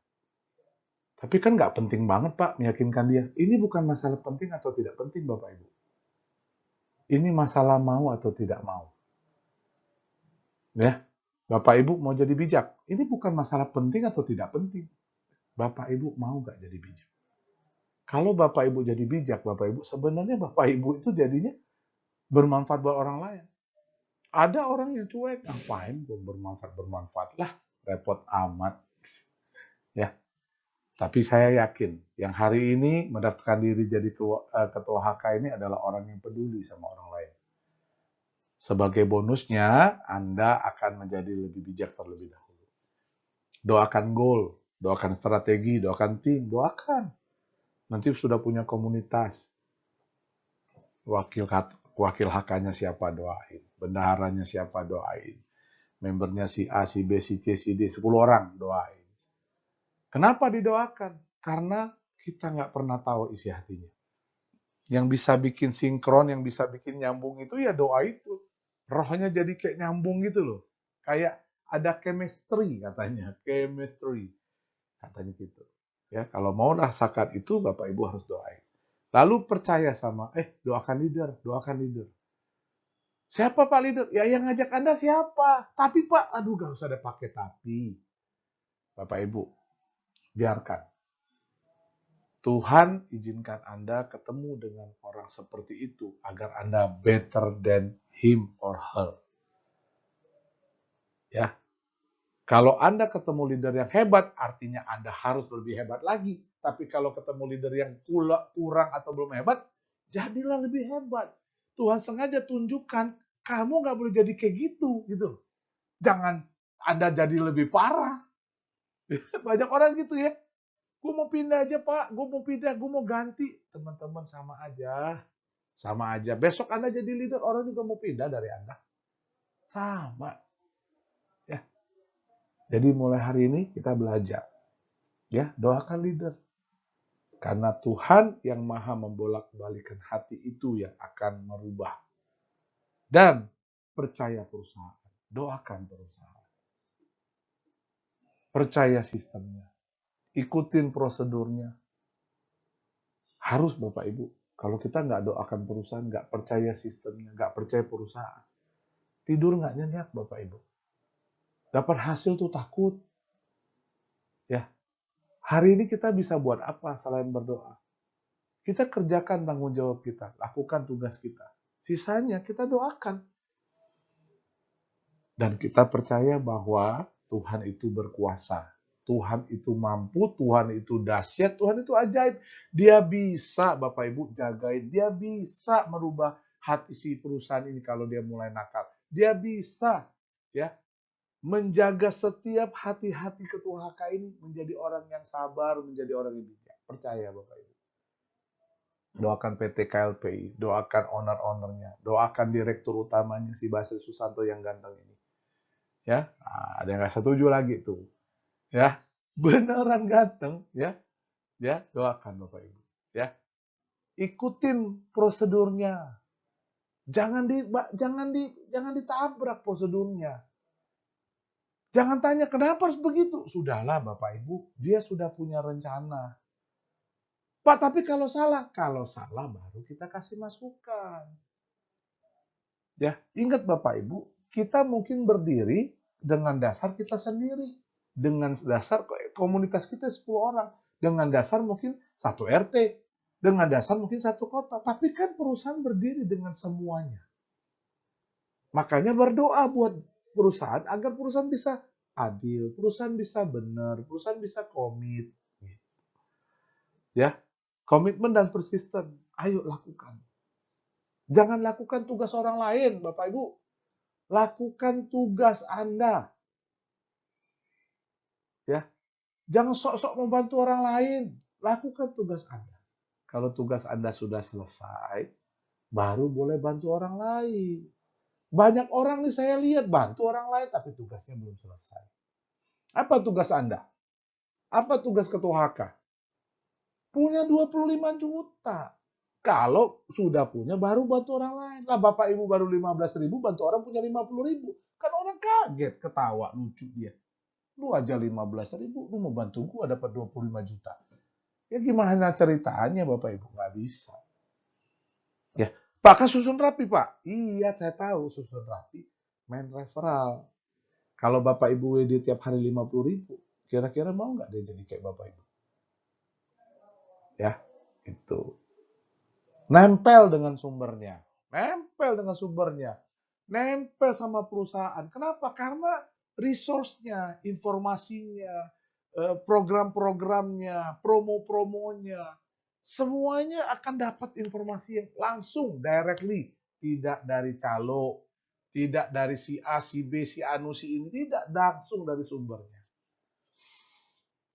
Tapi kan nggak penting banget Pak meyakinkan dia. Ini bukan masalah penting atau tidak penting Bapak Ibu. Ini masalah mau atau tidak mau. Ya, Bapak Ibu mau jadi bijak. Ini bukan masalah penting atau tidak penting. Bapak Ibu mau nggak jadi bijak? Kalau Bapak Ibu jadi bijak, Bapak Ibu, sebenarnya Bapak Ibu itu jadinya bermanfaat buat orang lain. Ada orang yang cuek, ngapain gue bermanfaat lah, repot amat. Ya, tapi saya yakin yang hari ini mendaftarkan diri jadi ketua HK ini adalah orang yang peduli sama orang lain. Sebagai bonusnya, Anda akan menjadi lebih bijak terlebih dahulu. Doakan goal, doakan strategi, doakan tim, doakan. Nanti sudah punya komunitas, Wakil HK-nya siapa doain, bendaharanya siapa doain, membernya si A, si B, si C, si D, 10 orang doain. Kenapa didoakan? Karena kita nggak pernah tahu isi hatinya. Yang bisa bikin sinkron, yang bisa bikin nyambung itu ya doa itu. Rohnya jadi kayak nyambung gitu loh. Kayak ada chemistry katanya, chemistry katanya gitu. Ya, kalau mau rasakan itu Bapak Ibu harus doain. Lalu percaya sama, doakan leader, doakan leader. Siapa Pak leader? Ya yang ngajak Anda siapa? Tapi Pak, aduh gak usah ada pakai tapi. Bapak Ibu, biarkan. Tuhan izinkan Anda ketemu dengan orang seperti itu agar Anda better than him or her. Ya. Kalau Anda ketemu leader yang hebat, artinya Anda harus lebih hebat lagi. Tapi kalau ketemu leader yang kurang atau belum hebat, jadilah lebih hebat. Tuhan sengaja tunjukkan, kamu nggak boleh jadi kayak gitu, gitu. Jangan Anda jadi lebih parah. Banyak orang gitu ya. Gue mau pindah aja Pak, gue mau pindah, gue mau ganti. Teman-teman sama aja. Sama aja. Besok Anda jadi leader, orang juga mau pindah dari Anda. Sama. Ya. Jadi mulai hari ini kita belajar. Ya, doakan leader. Karena Tuhan yang maha membolak-balikan hati itu yang akan merubah. Dan percaya perusahaan. Doakan perusahaan. Percaya sistemnya. Ikutin prosedurnya. Harus Bapak Ibu. Kalau kita nggak doakan perusahaan, nggak percaya sistemnya, nggak percaya perusahaan, tidur nggak nyenyak Bapak Ibu. Dapat hasil tuh takut. Ya, hari ini kita bisa buat apa selain berdoa? Kita kerjakan tanggung jawab kita, lakukan tugas kita. Sisanya kita doakan. Dan kita percaya bahwa Tuhan itu berkuasa. Tuhan itu mampu, Tuhan itu dahsyat, Tuhan itu ajaib. Dia bisa, Bapak Ibu, jagain. Dia bisa merubah hati si perusahaan ini kalau dia mulai nakal. Dia bisa ya menjaga setiap hati-hati ketua HK ini menjadi orang yang sabar, menjadi orang yang bijak. Percaya Bapak Ibu. Doakan PT KLPI, doakan owner-ownernya, doakan direktur utamanya si Basri Susanto yang ganteng ini. Ya, ada yang nggak setuju lagi tuh. Ya, beneran ganteng, ya. Ya, doakan Bapak Ibu, ya. Ikutin prosedurnya. Jangan ditabrak prosedurnya. Jangan tanya kenapa harus begitu. Sudahlah Bapak Ibu, dia sudah punya rencana. Pak, tapi kalau salah baru kita kasih masukan. Ya, ingat Bapak Ibu, kita mungkin berdiri dengan dasar kita sendiri. Dengan dasar komunitas kita 10 orang. Dengan dasar mungkin 1 RT. Dengan dasar mungkin 1 kota. Tapi kan perusahaan berdiri dengan semuanya. Makanya berdoa buat perusahaan agar perusahaan bisa adil, perusahaan bisa benar, perusahaan bisa komit. Ya, komitmen dan persisten. Ayo lakukan. Jangan lakukan tugas orang lain, Bapak Ibu. Lakukan tugas Anda. Ya, jangan sok-sok membantu orang lain. Lakukan tugas Anda. Kalau tugas Anda sudah selesai, baru boleh bantu orang lain. Banyak orang nih saya lihat bantu orang lain, tapi tugasnya belum selesai. Apa tugas Anda? Apa tugas ketua HK? Punya 25 juta. Kalau sudah punya, baru bantu orang lain. Lah Bapak Ibu baru 15.000, bantu orang punya 50.000. Kan orang kaget, ketawa, lucu dia. Lu aja 15.000, lu mau bantu gua dapat 25 juta. Ya gimana ceritanya Bapak Ibu? Nggak bisa. Ya, Pak kan susun rapi Pak. Iya saya tahu susun rapi. Main referral. Kalau Bapak Ibu WD tiap hari 50.000, kira-kira mau nggak dia jadi kayak Bapak Ibu? Ya, itu. Nempel dengan sumbernya. Nempel dengan sumbernya. Nempel sama perusahaan. Kenapa? Karena resource-nya, informasinya, program-programnya, promo-promonya, semuanya akan dapat informasi yang langsung, directly. Tidak dari calo, tidak dari si A, si B, si Anu, si ini. Tidak, langsung dari sumbernya.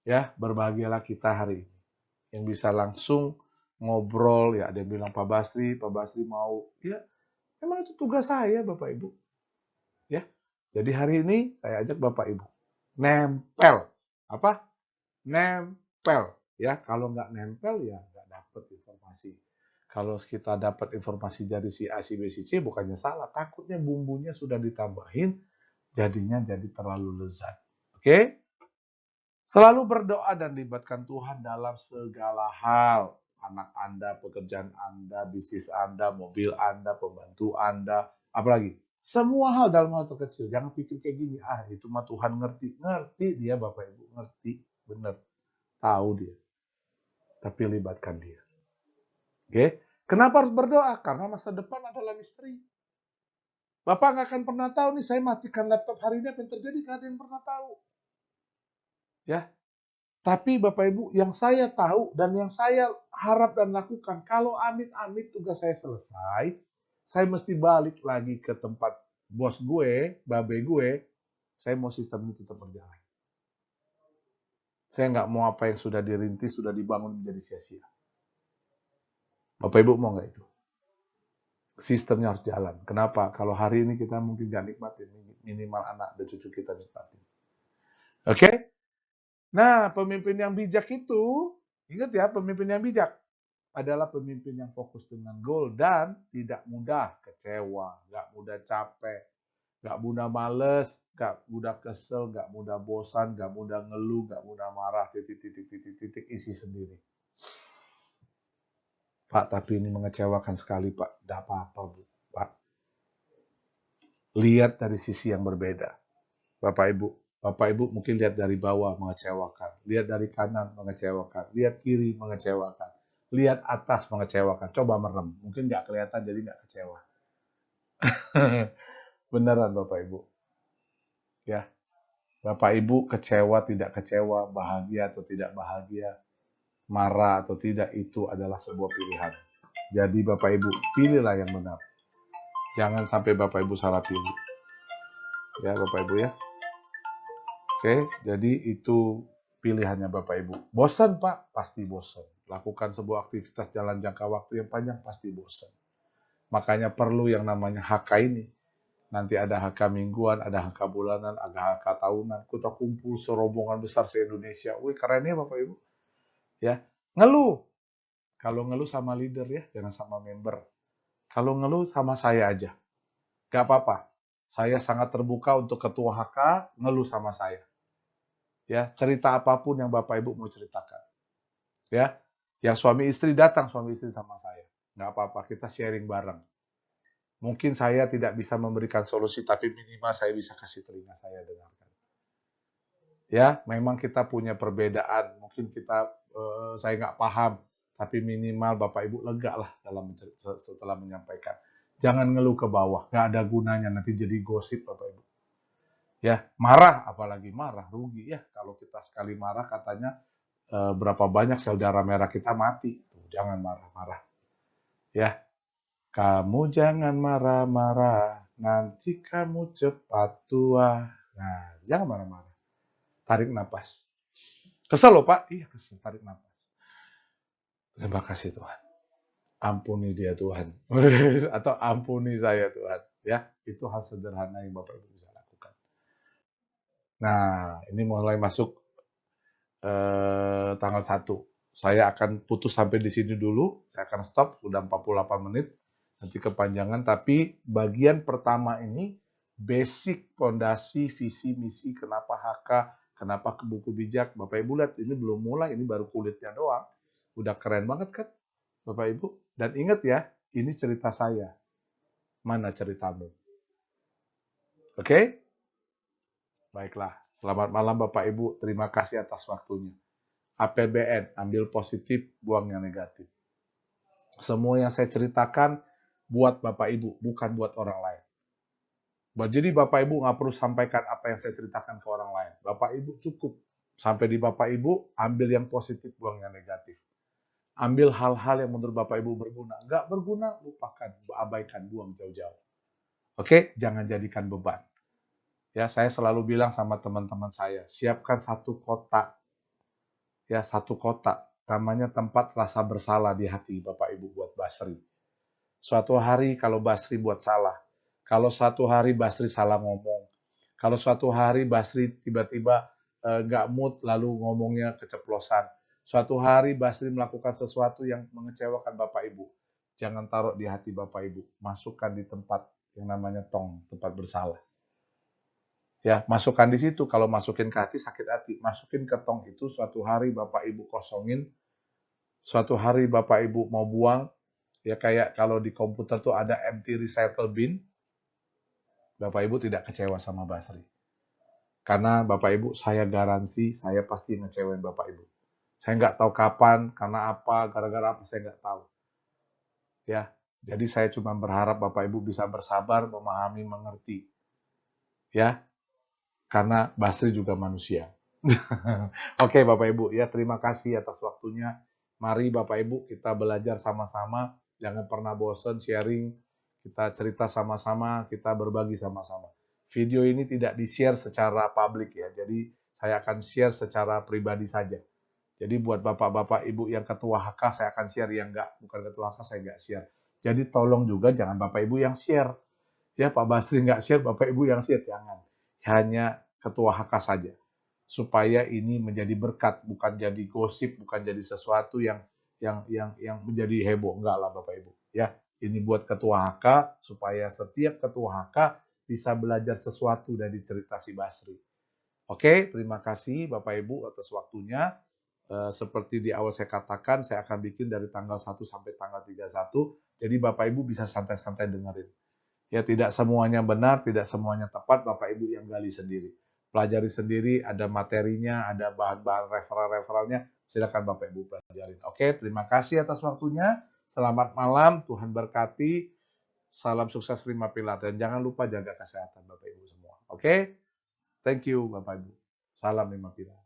Ya, berbahagialah kita hari ini. Yang bisa langsung ngobrol, ya ada yang bilang Pak Basri mau, ya Memang itu tugas saya, Bapak Ibu. Ya. Jadi hari ini saya ajak Bapak Ibu nempel. Apa? Nempel. Ya, kalau nggak nempel ya nggak dapat informasi. Kalau kita dapat informasi dari si A, si B, si C, bukannya salah. Takutnya bumbunya sudah ditambahin, jadinya jadi terlalu lezat. Oke? Selalu berdoa dan libatkan Tuhan dalam segala hal. Anak Anda, pekerjaan Anda, bisnis Anda, mobil Anda, pembantu Anda, apalagi. Semua hal dalam hal terkecil. Jangan pikir kayak gini, itu mah Tuhan ngerti. Ngerti dia Bapak Ibu, ngerti. Bener, tahu dia. Tapi libatkan dia. Oke? Kenapa harus berdoa? Karena masa depan adalah misteri. Bapak nggak akan pernah tahu nih, saya matikan laptop hari ini apa yang terjadi, nggak ada yang pernah tahu. Ya, tapi Bapak Ibu, yang saya tahu dan yang saya harap dan lakukan, kalau amit-amit tugas saya selesai, saya mesti balik lagi ke tempat bos gue, babe gue, saya mau sistem ini tetap berjalan. Saya nggak mau apa yang sudah dirintis, sudah dibangun menjadi sia-sia. Bapak Ibu mau nggak itu? Sistemnya harus jalan. Kenapa? Kalau hari ini kita mungkin nggak nikmatin, minimal anak dan cucu kita nikmatin. Oke? Nah, pemimpin yang bijak itu, ingat ya, pemimpin yang bijak adalah pemimpin yang fokus dengan goal dan tidak mudah kecewa, nggak mudah capek, nggak mudah males, nggak mudah kesel, nggak mudah bosan, nggak mudah ngeluh, nggak mudah marah, titik, isi sendiri. Pak, tapi ini mengecewakan sekali, Pak. Nggak apa-apa, Bu. Pak, lihat dari sisi yang berbeda. Bapak Ibu mungkin lihat dari bawah mengecewakan, lihat dari kanan mengecewakan, lihat kiri mengecewakan, lihat atas mengecewakan. Coba merem, mungkin nggak kelihatan jadi nggak kecewa. Beneran Bapak Ibu. Ya, Bapak Ibu kecewa tidak kecewa, bahagia atau tidak bahagia, marah atau tidak, itu adalah sebuah pilihan. Jadi Bapak Ibu, pilihlah yang benar. Jangan sampai Bapak Ibu salah pilih. Ya Bapak Ibu ya. Oke, jadi itu pilihannya Bapak Ibu. Bosan Pak? Pasti bosan. Lakukan sebuah aktivitas jalan jangka waktu yang panjang, pasti bosan. Makanya perlu yang namanya HK ini. Nanti ada HK mingguan, ada HK bulanan, ada HK tahunan. Kita kumpul serombongan besar se-Indonesia. Wih, keren ya Bapak Ibu. Ya, ngeluh. Kalau ngeluh sama leader ya, jangan sama member. Kalau ngeluh sama saya aja. Gak apa-apa. Saya sangat terbuka untuk ketua HK, ngeluh sama saya. Ya, cerita apapun yang Bapak Ibu mau ceritakan. Ya, yang suami istri datang, suami istri sama saya. Nggak apa-apa, kita sharing bareng. Mungkin saya tidak bisa memberikan solusi, tapi minimal saya bisa kasih telinga saya dengarkan. Ya, memang kita punya perbedaan. Mungkin saya nggak paham, tapi minimal Bapak Ibu lega lah setelah menyampaikan. Jangan ngeluh ke bawah, nggak ada gunanya, nanti jadi gosip Bapak Ibu. Ya, marah, apalagi marah, rugi ya. Kalau kita sekali marah katanya berapa banyak sel darah merah kita mati. Jangan marah-marah. Ya, kamu jangan marah-marah, nanti kamu cepat tua. Nah, jangan marah-marah. Tarik nafas. Kesel loh Pak? Iya kesel, tarik nafas. Terima kasih Tuhan. Ampuni dia Tuhan. Atau ampuni saya Tuhan. Ya, itu hal sederhana yang Bapak Ibu bisa lakukan. Nah, ini mulai masuk tanggal 1. Saya akan putus sampai di sini dulu. Saya akan stop, sudah 48 menit. Nanti kepanjangan, tapi bagian pertama ini basic fondasi visi misi kenapa HK, kenapa ke buku bijak. Bapak Ibu lihat ini belum mulai, ini baru kulitnya doang. Udah keren banget kan Bapak Ibu? Dan ingat ya, ini cerita saya. Mana ceritamu? Oke? Baiklah. Selamat malam Bapak Ibu. Terima kasih atas waktunya. APBN, ambil positif, buang yang negatif. Semua yang saya ceritakan buat Bapak Ibu, bukan buat orang lain. Jadi Bapak Ibu nggak perlu sampaikan apa yang saya ceritakan ke orang lain. Bapak Ibu cukup sampai di Bapak Ibu, ambil yang positif, buang yang negatif. Ambil hal-hal yang menurut Bapak Ibu berguna. Nggak berguna, lupakan, abaikan, buang jauh-jauh. Oke, jangan jadikan beban. Ya, saya selalu bilang sama teman-teman saya, siapkan satu kotak. Ya, satu kotak. Namanya tempat rasa bersalah di hati Bapak Ibu buat Basri. Suatu hari kalau Basri buat salah, kalau suatu hari Basri salah ngomong, kalau suatu hari Basri tiba-tiba nggak mood lalu ngomongnya keceplosan, suatu hari Basri melakukan sesuatu yang mengecewakan Bapak Ibu, jangan taruh di hati Bapak Ibu, masukkan di tempat yang namanya tong, tempat bersalah. Ya, masukkan di situ. Kalau masukin ke hati sakit hati, masukin ke tong itu suatu hari Bapak Ibu kosongin, suatu hari Bapak Ibu mau buang, ya kayak kalau di komputer tuh ada empty recycle bin, Bapak Ibu tidak kecewa sama Basri. Karena Bapak Ibu, saya garansi, saya pasti ngecewain Bapak Ibu. Saya nggak tahu kapan, karena apa, gara-gara apa, saya nggak tahu. Ya, jadi saya cuma berharap Bapak Ibu bisa bersabar, memahami, mengerti. Ya, karena Basri juga manusia. Oke Bapak Ibu, ya terima kasih atas waktunya. Mari Bapak Ibu kita belajar sama-sama, jangan pernah bosan sharing, kita cerita sama-sama, kita berbagi sama-sama. Video ini tidak di-share secara publik ya, jadi saya akan share secara pribadi saja. Jadi buat Bapak-Bapak Ibu yang ketua HK saya akan share, yang enggak, bukan ketua HK saya enggak share. Jadi tolong juga jangan Bapak Ibu yang share. Ya Pak Basri nggak share, Bapak Ibu yang share, jangan. Hanya ketua HK saja supaya ini menjadi berkat, bukan jadi gosip, bukan jadi sesuatu yang menjadi heboh. Enggak lah Bapak Ibu. Ya, ini buat ketua HK supaya setiap ketua HK bisa belajar sesuatu dari cerita si Basri. Oke, terima kasih Bapak Ibu atas waktunya. Seperti di awal saya katakan, saya akan bikin dari tanggal 1 sampai tanggal 31. Jadi Bapak Ibu bisa santai-santai dengerin. Ya, tidak semuanya benar, tidak semuanya tepat, Bapak Ibu yang gali sendiri. Pelajari sendiri, ada materinya, ada bahan-bahan referral-referralnya, silakan Bapak Ibu pelajarin. Oke, terima kasih atas waktunya. Selamat malam, Tuhan berkati. Salam sukses 5 pilar dan jangan lupa jaga kesehatan Bapak Ibu semua. Oke? Thank you Bapak Ibu. Salam 5 pilar.